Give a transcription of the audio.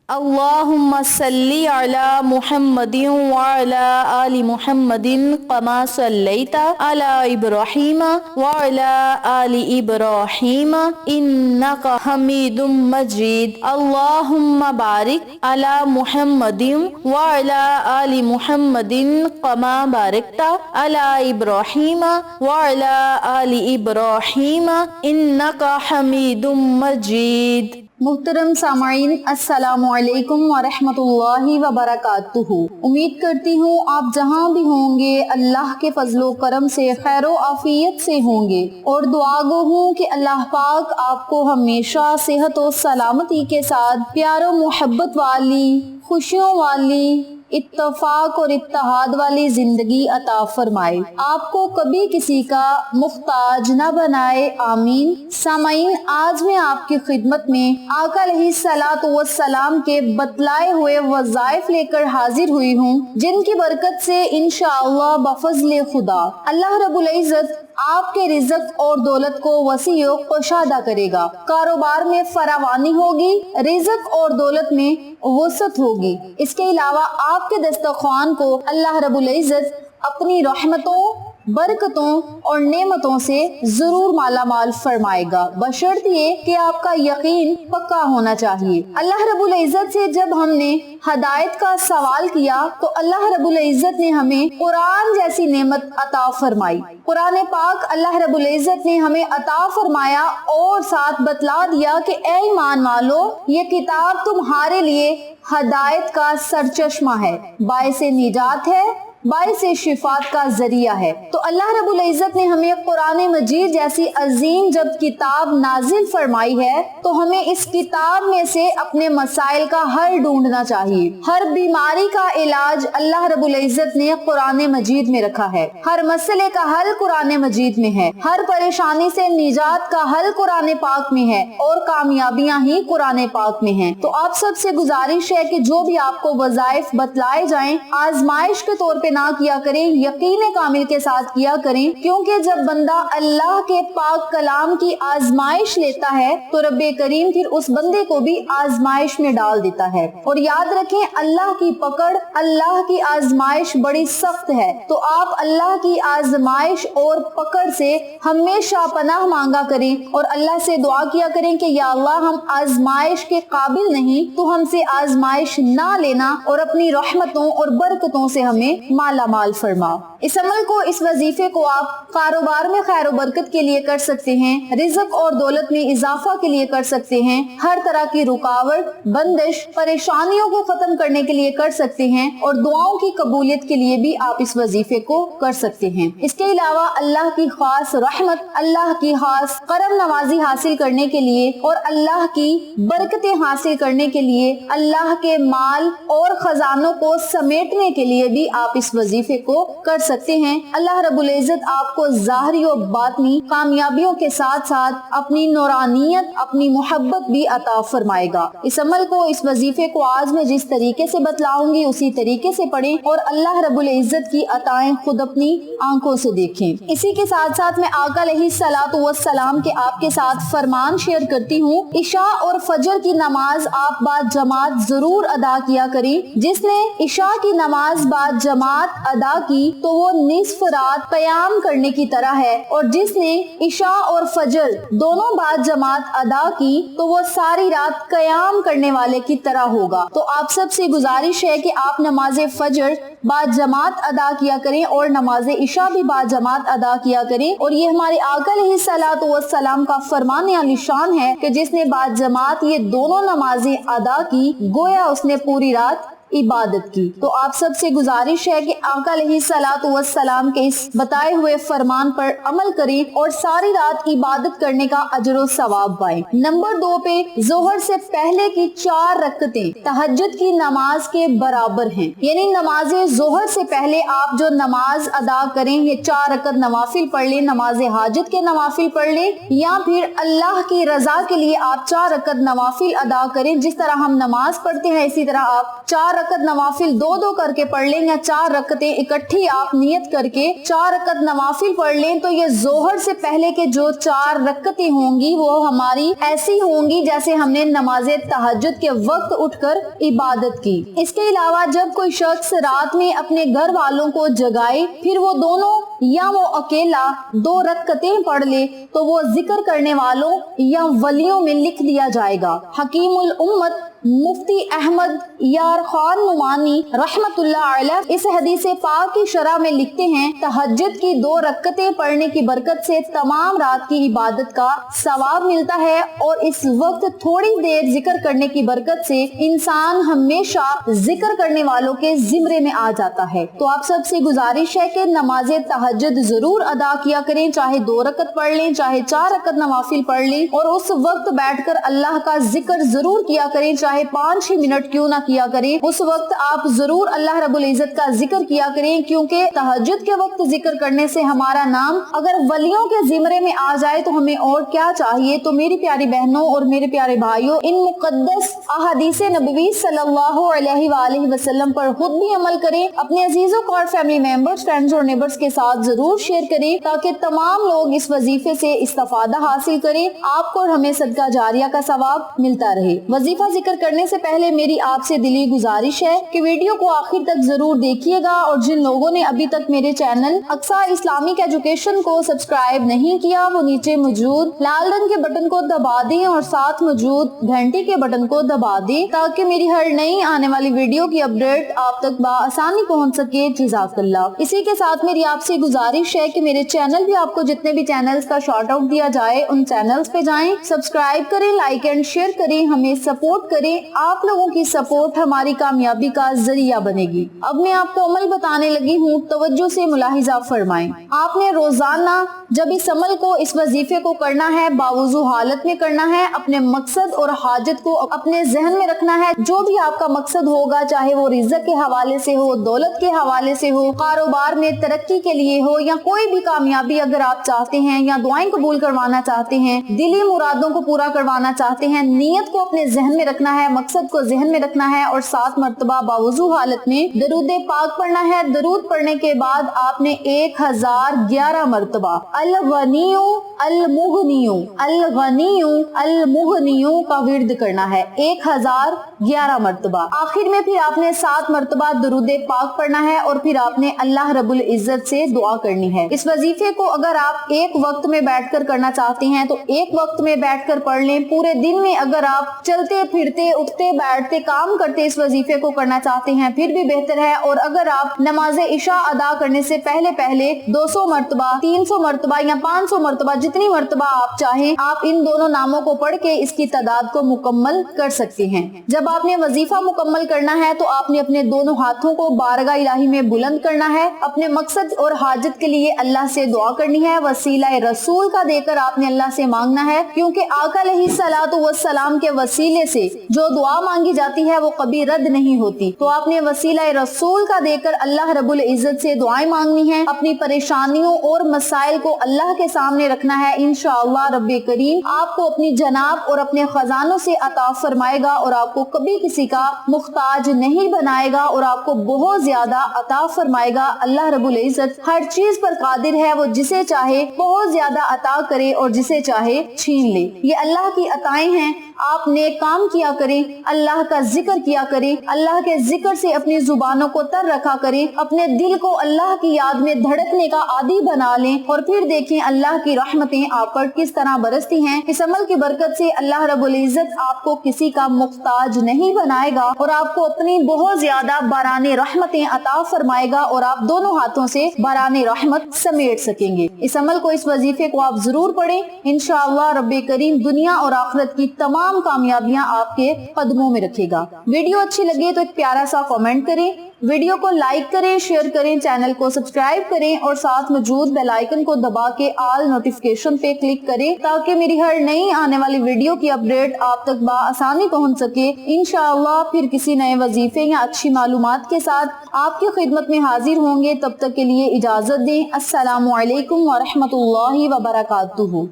اللهم صل على محمد وعلى آل محمد كما صليت على إبراهيم وعلى آل إبراهيم إنك حميد مجيد. اللهم بارك على محمد وعلى آل محمد كما باركت على إبراهيم وعلى آل إبراهيم إنك حميد مجيد. محترم سامعین، السلام علیکم ورحمۃ اللہ وبرکاتہ۔ امید کرتی ہوں آپ جہاں بھی ہوں گے اللہ کے فضل و کرم سے خیر و عافیت سے ہوں گے، اور دعا گو ہوں کہ اللہ پاک آپ کو ہمیشہ صحت و سلامتی کے ساتھ پیار و محبت والی، خوشیوں والی، اتفاق اور اتحاد والی زندگی عطا فرمائے، آپ کو کبھی کسی کا محتاج نہ بنائے، آمین۔ سامعین، آج میں آپ کی خدمت میں آقا علیہ الصلوۃ والسلام کے بتلائے ہوئے وظائف لے کر حاضر ہوئی ہوں، جن کی برکت سے انشاءاللہ بفضل خدا اللہ رب العزت آپ کے رزق اور دولت کو وسیع و کشادہ کرے گا، کاروبار میں فراوانی ہوگی، رزق اور دولت میں وسعت ہوگی۔ اس کے علاوہ آپ کے دسترخوان کو اللہ رب العزت اپنی رحمتوں، برکتوں اور نعمتوں سے ضرور مالا مال فرمائے گا، بشرط یہ کہ آپ کا یقین پکا ہونا چاہیے۔ اللہ رب العزت سے جب ہم نے ہدایت کا سوال کیا تو اللہ رب العزت نے ہمیں قرآن جیسی نعمت عطا فرمائی۔ قرآن پاک اللہ رب العزت نے ہمیں عطا فرمایا اور ساتھ بتلا دیا کہ اے ایمان والو، یہ کتاب تمہارے لیے ہدایت کا سرچشمہ ہے، باعث نجات ہے، باعث شفاعت کا ذریعہ ہے۔ تو اللہ رب العزت نے ہمیں قرآن مجید جیسی عظیم جب کتاب نازل فرمائی ہے تو ہمیں اس کتاب میں سے اپنے مسائل کا حل ڈھونڈنا چاہیے۔ ہر بیماری کا علاج اللہ رب العزت نے قرآن مجید میں رکھا ہے، ہر مسئلے کا حل قرآن مجید میں ہے، ہر پریشانی سے نجات کا حل قرآن پاک میں ہے، اور کامیابیاں ہی قرآن پاک میں ہیں۔ تو آپ سب سے گزارش ہے کہ جو بھی آپ کو وظائف بتلائے جائیں، آزمائش کے طور پہ نہ کیا کریں، یقین کامل کے ساتھ کیا کریں، کیونکہ جب بندہ اللہ کے پاک کلام کی آزمائش لیتا ہے تو رب کریم پھر اس بندے کو بھی آزمائش میں ڈال دیتا ہے۔ اور یاد رکھیں، اللہ کی پکڑ، اللہ کی آزمائش بڑی سخت ہے، تو آپ اللہ کی آزمائش اور پکڑ سے ہمیشہ پناہ مانگا کریں اور اللہ سے دعا کیا کریں کہ یا اللہ، ہم آزمائش کے قابل نہیں، تو ہم سے آزمائش نہ لینا اور اپنی رحمتوں اور برکتوں سے ہمیں مالا مال فرما۔ اس عمل کو، اس وظیفے کو آپ کاروبار میں خیر و برکت کے لیے کر سکتے ہیں، رزق اور دولت میں اضافہ کے لیے کر سکتے ہیں، ہر طرح کی رکاوٹ، بندش، پریشانیوں کو ختم کرنے کے لیے کر سکتے ہیں، اور دعاؤں کی قبولیت کے لیے بھی آپ اس وظیفے کو کر سکتے ہیں۔ اس کے علاوہ اللہ کی خاص رحمت، اللہ کی خاص کرم نوازی حاصل کرنے کے لیے اور اللہ کی برکتیں حاصل کرنے کے لیے، اللہ کے مال اور خزانوں کو سمیٹنے کے لیے بھی آپ اس وظیفے کو کر سکتے ہیں۔ اللہ رب العزت آپ کو ظاہری و باطنی کامیابیوں کے ساتھ ساتھ اپنی نورانیت، اپنی محبت بھی عطا فرمائے گا۔ اس عمل کو، اس وظیفے کو آج میں جس طریقے سے بتلاؤں گی اسی طریقے سے پڑھیں اور اللہ رب العزت کی عطائیں خود اپنی آنکھوں سے دیکھیں۔ اسی کے ساتھ ساتھ میں آقا علیہ الصلوۃ والسلام کے آپ کے ساتھ فرمان شیئر کرتی ہوں، عشاء اور فجر کی نماز آپ بعد جماعت ضرور ادا کیا کریں۔ جس نے عشاء کی نماز بعد جماعت ادا کی تو وہ نصف رات قیام کرنے کی طرح ہے، اور جس نے عشاء اور فجر دونوں بعد جماعت ادا کی تو وہ ساری رات قیام کرنے والے کی طرح ہوگا۔ تو آپ سب سے گزارش ہے کہ آپ نماز فجر بعد جماعت ادا کیا کریں اور نماز عشاء بھی بعد جماعت ادا کیا کریں، اور یہ ہمارے آقا علیہ الصلوۃ والسلام کا فرمان عالی شان ہے کہ جس نے بعد جماعت یہ دونوں نمازیں ادا کی گویا اس نے پوری رات عبادت کی۔ تو آپ سب سے گزارش ہے کہ آقا علیہ الصلوۃ والسلام کے اس بتائے ہوئے فرمان پر عمل کریں اور ساری رات عبادت کرنے کا اجر و ثواب پائیں۔ نمبر 2 پہ، ظہر سے پہلے کی 4 رکعتیں تہجد کی نماز کے برابر ہیں، یعنی نماز ظہر سے پہلے آپ جو نماز ادا کریں، یہ 4 رکعت نوافل پڑھ لیں، نماز حاجت کے نوافل پڑھ لیں، یا پھر اللہ کی رضا کے لیے آپ 4 رکعت نوافل ادا کریں۔ جس طرح ہم نماز پڑھتے ہیں اسی طرح آپ 4 रकत नवाफिल दो दो करके पढ़ लें या 4 रकतें इकट्ठी आप नियत करके 4 रकत नवाफिल पढ़ लें तो ये जोहर से पहले के जो 4 रकतें होंगी वो हमारी ऐसी होंगी जैसे हमने नमाज़े तहज्जुद के वक्त उठकर इबादत की। इसके अलावा जब कोई शख्स रात में अपने घर वालों को जगाए फिर वो दोनों या वो अकेला 2 रकतें पढ़ ले तो वो जिक्र करने वालों या वलियों में लिख दिया जाएगा। हकीमुल उम्मत मुफ्ती अहमद यार खान नुमानी रहमतुल्लाह अलैह इस हदीस पाक की शरह में लिखते हैं, तहज्जुद की 2 रकतें पढ़ने की बरकत से तमाम रात की इबादत का सवाब मिलता है और इस वक्त थोड़ी देर जिक्र करने की बरकत से इंसान हमेशा जिक्र करने वालों के जिम्रे में आ जाता है। तो आप सबसे गुजारिश है कि नमाज़े तहज्जुद जरूर अदा किया करें, चाहे 2 रकत पढ़ लें चाहे 4 रकत नवाफिल पढ़ लें और उस वक्त बैठकर अल्लाह का जिक्र जरूर किया करें, चाहे 5-6 मिनट क्यों ना किया करें। उस वक्त आप जरूर अल्लाह रब्बुल इज्जत का जिक्र किया करें क्योंकि तहज्जुद के वक्त जिक्र करने से हमारा नाम अगर वलियों के जिम्रे में आ जाए तो हमें और क्या चाहिए। तो मेरी प्यारी बहनों और मेरे प्यारे भाइयों, इन मुकद्दस अहादीस नबवी सल्लल्लाहु अलैहि वसल्लम पर खुद भी अमल करें, अपने अजीजों को और फैमिली मेंबर्स, फ्रेंड्स और नेबर्स के साथ जरूर शेयर करें ताकि तमाम लोग इस वजीफे से इस्तिफादा हासिल करें, आपको और हमें सदका जारिया का सवाब मिलता रहे। वजीफा जिक्र करने से पहले मेरी आपसे दिली गुजारिश है कि वीडियो को आखिर तक जरूर देखिएगा और जिन लोगों ने अभी तक मेरे चैनल अक्सा इस्लामिक एजुकेशन को सब्सक्राइब नहीं किया वो नीचे मौजूद लाल रंग के बटन को दबा दें और साथ मौजूद घंटी के बटन को दबा दें ताकि मेरी हर नई आने वाली वीडियो की अपडेट आप तक आसानी पहुंच सके। जज़ाकल्लाह। इसी के साथ मेरी आपसे गुजारिश है कि मेरे चैनल भी आपको जितने भी चैनल्स का शॉर्ट आउट दिया जाए उन चैनल्स पे जाएं, सब्सक्राइब करें, लाइक एंड शेयर करें, हमें सपोर्ट करें। आप लोगों की सपोर्ट हमारी कामयाबी का जरिया बनेगी। अब मैं आपको अमल बताने लगी हूँ, तवज्जो से मुलाहिजा फरमाएं। आपने रोजाना जब इस अमल को, इस वजीफे को करना है बावजू हालत में करना है, अपने मकसद और हाजत को अपने जहन में रखना है। जो भी आपका मकसद होगा, चाहे वो रिज़्क़ के हवाले से हो, दौलत के हवाले से हो, कारोबार में तरक्की के लिए हो या कोई भी कामयाबी अगर आप चाहते हैं या दुआएं कबूल करवाना चाहते हैं, दिली मुरादों को पूरा करवाना चाहते हैं, नियत को अपने जहन में रखना है, मकसद को जहन में रखना है और 7 मरतबा बावजू हालत में दरूद पाक पढ़ना है। दरूद पढ़ने के बाद आपने 1011 मरतबा अल-गनिय्यु अल-मुग़निय्यु अल-गनिय्यु अल-मुग़निय्यु का विर्द करना है 1011 मरतबा। आखिर में फिर आपने 7 मरतबा दरूद पाक पढ़ना है और फिर आपने अल्लाह रब्बुल इज्जत से दुआ करनी है। इस वजीफे को अगर आप एक वक्त में बैठकर करना चाहते हैं तो एक वक्त में बैठकर पढ़ लें। पूरे दिन में अगर आप चलते फिरते, उठते बैठते, काम करते इस वजीफे को करना चाहते हैं फिर भी बेहतर है। और अगर आप नमाज इशा अदा करने से पहले पहले 200 मरतबा, 300 मरतबा या 500 मरतबा, जितनी मरतबा आप चाहें, आप इन दोनों नामों को पढ़ के इसकी तादाद को मुकम्मल कर सकते हैं। जब आपने वजीफा मुकम्मल करना है तो आपने अपने दोनों हाथों को बारगाह इलाही में बुलंद करना है, अपने मकसद और हाजत के लिए अल्लाह से दुआ करनी है, वसीला रसूल का देकर आपने अल्लाह से मांगना है क्योंकि आका अलैहिस्सलातु वस्सलाम के वसीले से जो दुआ मांगी जाती है वो कभी रद्द नहीं होती। तो आपने वसीला रसूल का देकर अल्लाह रब्बुल इज्जत से दुआएं मांगनी है, अपनी परेशानियों और मसाइल को अल्लाह के सामने रखना है। इंशाअल्लाह रब्बे करीम आपको अपनी जनाब और अपने खजानों से अता फरमाएगा और आपको कभी किसी का मुख्ताज नहीं बनाएगा और आपको बहुत ज्यादा अता फरमाएगा। अल्लाह रब्बुल इज्जत हर चीज पर कादिर है, वो जिसे चाहे बहुत ज्यादा अता करे और जिसे चाहे छीन ले। ये अल्लाह की अताएं हैं। आप नेक काम किया करें, अल्लाह का जिक्र किया करें, अल्लाह के जिक्र से अपनी जुबानों को तर रखा करें, अपने दिल को अल्लाह की याद में धड़कने का आदी बना लें और फिर देखें अल्लाह की रहमतें आप पर किस तरह बरसती हैं। इस अमल की बरकत से अल्लाह रब्बुल इज्जत आपको किसी का मुख्ताज नहीं बनाएगा और आपको अपनी बहुत ज्यादा बाराने रहमतें अता फरमाएगा और आप दोनों हाथों से बाराने रहमत समेट सकेंगे। इस अमल को, इस वजीफे को आप जरूर पढ़ें। इंशाअल्लाह रब्बे करीम दुनिया और आखिरत की तमाम कामयाबियां आपके कदमों में रखेगा। वीडियो अच्छी लगे तो एक प्यारा सा कमेंट करें, वीडियो को लाइक करें, शेयर करें, चैनल को सब्सक्राइब करें और साथ मौजूद बेल आइकन को दबा के ऑल नोटिफिकेशन पे क्लिक करें ताकि मेरी हर नई आने वाली वीडियो की अपडेट आप तक बआसानी पहुंच सके। इंशाअल्लाह फिर किसी नए वजीफे या अच्छी मालूमात के साथ आपकी खिदमत में हाजिर होंगे। तब तक के लिए इजाजत दें। अस्सलामु अलैकुम व रहमतुल्लाहि व बरकातुहू।